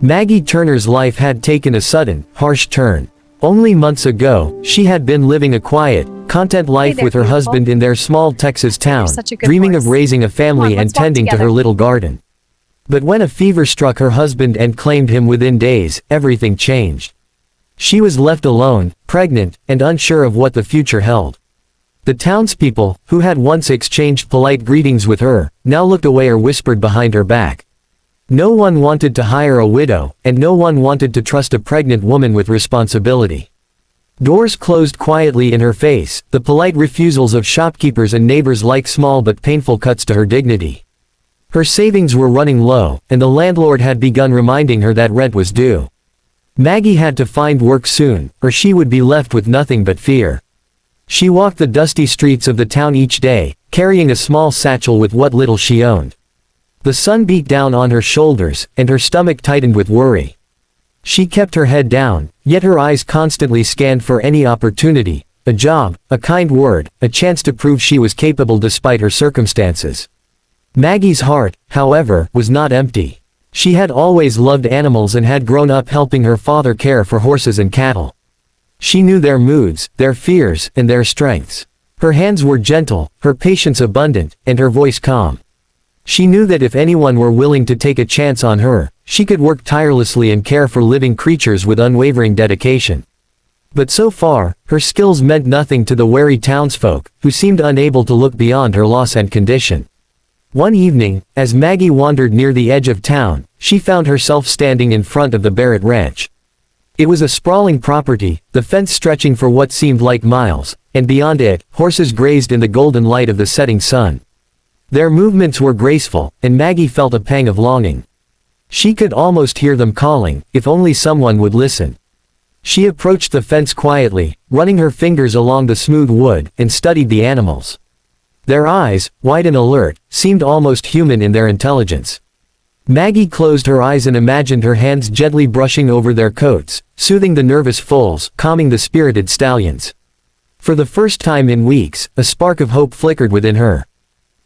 Maggie Turner's life had taken a sudden, harsh turn. Only months ago, she had been living a quiet, content life there, with her beautiful. husband in their small Texas town, such a good dreaming horse. of raising a family and let's walk tending to together. her little garden. But when a fever struck her husband and claimed him within days, everything changed. She was left alone, pregnant, and unsure of what the future held. The townspeople, who had once exchanged polite greetings with her, now looked away or whispered behind her back. No one wanted to hire a widow, and no one wanted to trust a pregnant woman with responsibility. Doors closed quietly in her face, the polite refusals of shopkeepers and neighbors like small but painful cuts to her dignity. Her savings were running low, and the landlord had begun reminding her that rent was due. Maggie had to find work soon, or she would be left with nothing but fear. She walked the dusty streets of the town each day, carrying a small satchel with what little she owned. The sun beat down on her shoulders, and her stomach tightened with worry. She kept her head down, yet her eyes constantly scanned for any opportunity, a job, a kind word, a chance to prove she was capable despite her circumstances. Maggie's heart, however, was not empty. She had always loved animals and had grown up helping her father care for horses and cattle. She knew their moods, their fears, and their strengths. Her hands were gentle, her patience abundant, and her voice calm. She knew that if anyone were willing to take a chance on her, she could work tirelessly and care for living creatures with unwavering dedication. But so far, her skills meant nothing to the wary townsfolk, who seemed unable to look beyond her loss and condition. One evening, as Maggie wandered near the edge of town, she found herself standing in front of the Barrett Ranch. It was a sprawling property, the fence stretching for what seemed like miles, and beyond it, horses grazed in the golden light of the setting sun. Their movements were graceful, and Maggie felt a pang of longing. She could almost hear them calling, if only someone would listen. She approached the fence quietly, running her fingers along the smooth wood, and studied the animals. Their eyes, wide and alert, seemed almost human in their intelligence. Maggie closed her eyes and imagined her hands gently brushing over their coats, soothing the nervous foals, calming the spirited stallions. For the first time in weeks, a spark of hope flickered within her.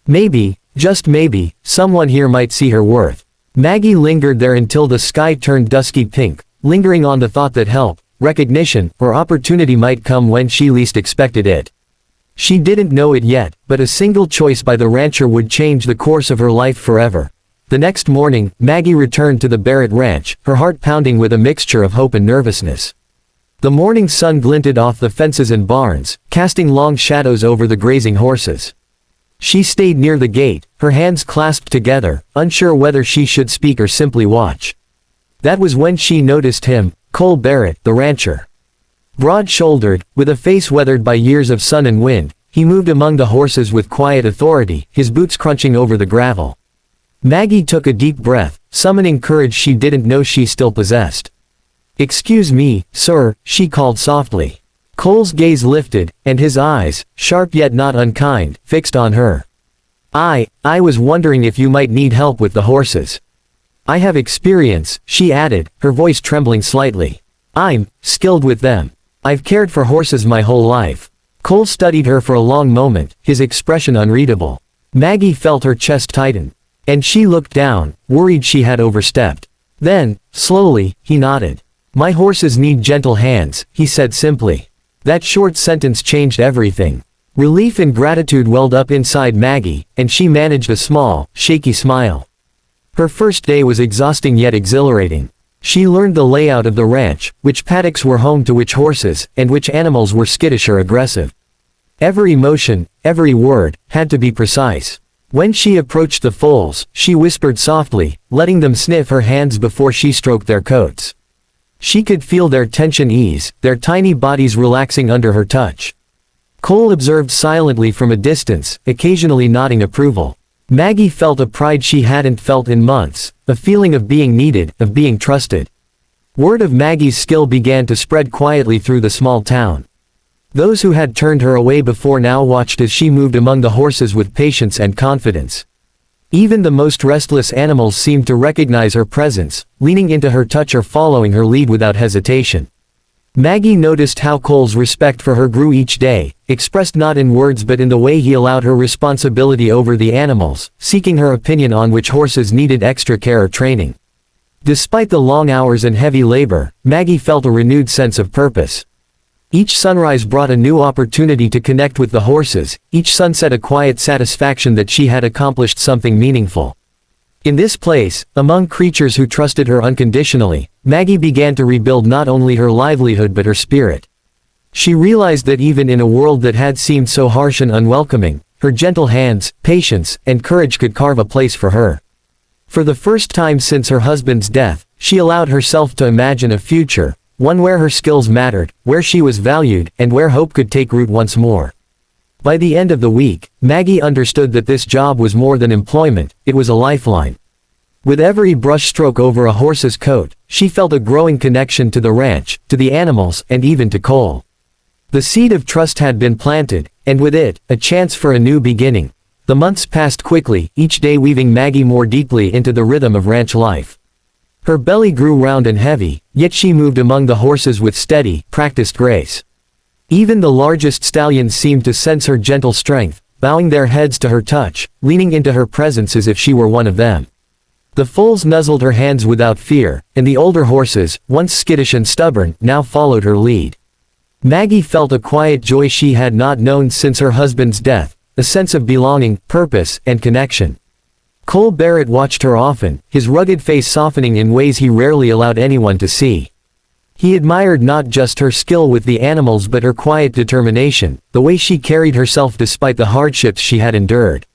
Maybe, just maybe, someone here might see her worth. Maggie lingered there until the sky turned dusky pink, lingering on the thought that help, recognition, or opportunity might come when she least expected it. She didn't know it yet, but a single choice by the rancher would change the course of her life forever. The next morning, Maggie returned to the Barrett Ranch, her heart pounding with a mixture of hope and nervousness. The morning sun glinted off the fences and barns, casting long shadows over the grazing horses. She stayed near the gate, her hands clasped together, unsure whether she should speak or simply watch. That was when she noticed him, Cole Barrett, the rancher. Broad-shouldered, with a face weathered by years of sun and wind, he moved among the horses with quiet authority, his boots crunching over the gravel. Maggie took a deep breath, summoning courage she didn't know she still possessed. "Excuse me, sir," she called softly. Cole's gaze lifted, and his eyes, sharp yet not unkind, fixed on her. I was wondering if you might need help with the horses. I have experience," she added, her voice trembling slightly. "I'm skilled with them. I've cared for horses my whole life." Cole studied her for a long moment, his expression unreadable. Maggie felt her chest tighten. And she looked down, worried she had overstepped. Then, slowly, he nodded. "My horses need gentle hands," he said simply. That short sentence changed everything. Relief and gratitude welled up inside Maggie, and she managed a small, shaky smile. Her first day was exhausting yet exhilarating. She learned the layout of the ranch, which paddocks were home to which horses, and which animals were skittish or aggressive. Every motion, every word, had to be precise. When she approached the foals, she whispered softly, letting them sniff her hands before she stroked their coats. She could feel their tension ease, their tiny bodies relaxing under her touch. Cole observed silently from a distance, occasionally nodding approval. Maggie felt a pride she hadn't felt in months, a feeling of being needed, of being trusted. Word of Maggie's skill began to spread quietly through the small town. Those who had turned her away before now watched as she moved among the horses with patience and confidence. Even the most restless animals seemed to recognize her presence, leaning into her touch or following her lead without hesitation. Maggie noticed how Cole's respect for her grew each day, expressed not in words but in the way he allowed her responsibility over the animals, seeking her opinion on which horses needed extra care or training. Despite the long hours and heavy labor, Maggie felt a renewed sense of purpose. Each sunrise brought a new opportunity to connect with the horses, each sunset a quiet satisfaction that she had accomplished something meaningful. In this place, among creatures who trusted her unconditionally, Maggie began to rebuild not only her livelihood but her spirit. She realized that even in a world that had seemed so harsh and unwelcoming, her gentle hands, patience, and courage could carve a place for her. For the first time since her husband's death, she allowed herself to imagine a future, one where her skills mattered, where she was valued, and where hope could take root once more. By the end of the week, Maggie understood that this job was more than employment, it was a lifeline. With every brushstroke over a horse's coat, she felt a growing connection to the ranch, to the animals, and even to Cole. The seed of trust had been planted, and with it, a chance for a new beginning. The months passed quickly, each day weaving Maggie more deeply into the rhythm of ranch life. Her belly grew round and heavy, yet she moved among the horses with steady, practiced grace. Even the largest stallions seemed to sense her gentle strength, bowing their heads to her touch, leaning into her presence as if she were one of them. The foals nuzzled her hands without fear, and the older horses, once skittish and stubborn, now followed her lead. Maggie felt a quiet joy she had not known since her husband's death, a sense of belonging, purpose, and connection. Cole Barrett watched her often, his rugged face softening in ways he rarely allowed anyone to see. He admired not just her skill with the animals but her quiet determination, the way she carried herself despite the hardships she had endured.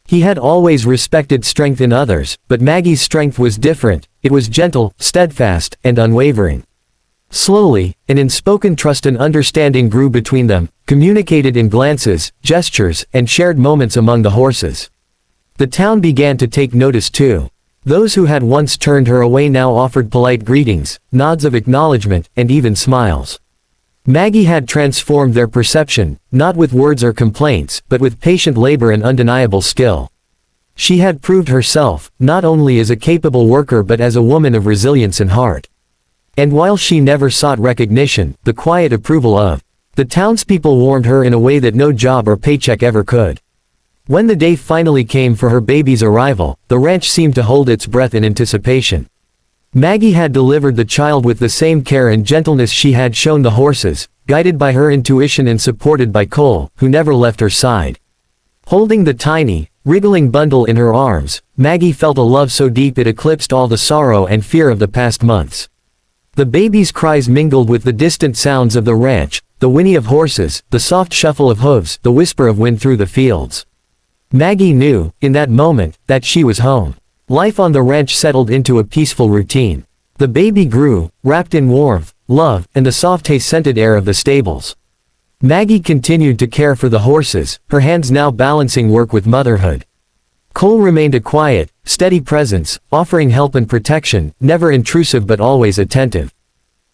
He had always respected strength in others, but Maggie's strength was different, it was gentle, steadfast, and unwavering. Slowly, an unspoken trust and understanding grew between them, communicated in glances, gestures, and shared moments among the horses. The town began to take notice too. Those who had once turned her away now offered polite greetings, nods of acknowledgement, and even smiles. Maggie had transformed their perception, not with words or complaints, but with patient labor and undeniable skill. She had proved herself, not only as a capable worker but as a woman of resilience and heart. And while she never sought recognition, the quiet approval of the townspeople warmed her in a way that no job or paycheck ever could. When the day finally came for her baby's arrival, the ranch seemed to hold its breath in anticipation. Maggie had delivered the child with the same care and gentleness she had shown the horses, guided by her intuition and supported by Cole, who never left her side. Holding the tiny, wriggling bundle in her arms, Maggie felt a love so deep it eclipsed all the sorrow and fear of the past months. The baby's cries mingled with the distant sounds of the ranch, the whinny of horses, the soft shuffle of hooves, the whisper of wind through the fields. Maggie knew, in that moment, that she was home. Life on the ranch settled into a peaceful routine. The baby grew, wrapped in warmth, love, and the soft hay-scented air of the stables. Maggie continued to care for the horses, her hands now balancing work with motherhood. Cole remained a quiet, steady presence, offering help and protection, never intrusive but always attentive.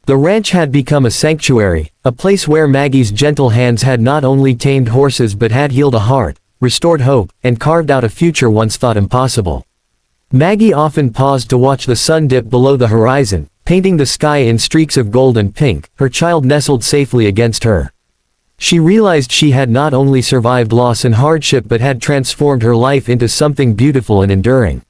The ranch had become a sanctuary, a place where Maggie's gentle hands had not only tamed horses but had healed a heart, restored hope, and carved out a future once thought impossible. Maggie often paused to watch the sun dip below the horizon, painting the sky in streaks of gold and pink, her child nestled safely against her. She realized she had not only survived loss and hardship but had transformed her life into something beautiful and enduring.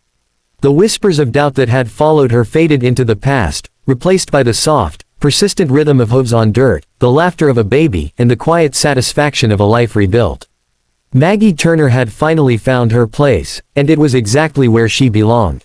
The whispers of doubt that had followed her faded into the past, replaced by the soft, persistent rhythm of hooves on dirt, the laughter of a baby, and the quiet satisfaction of a life rebuilt. Maggie Turner had finally found her place, and it was exactly where she belonged.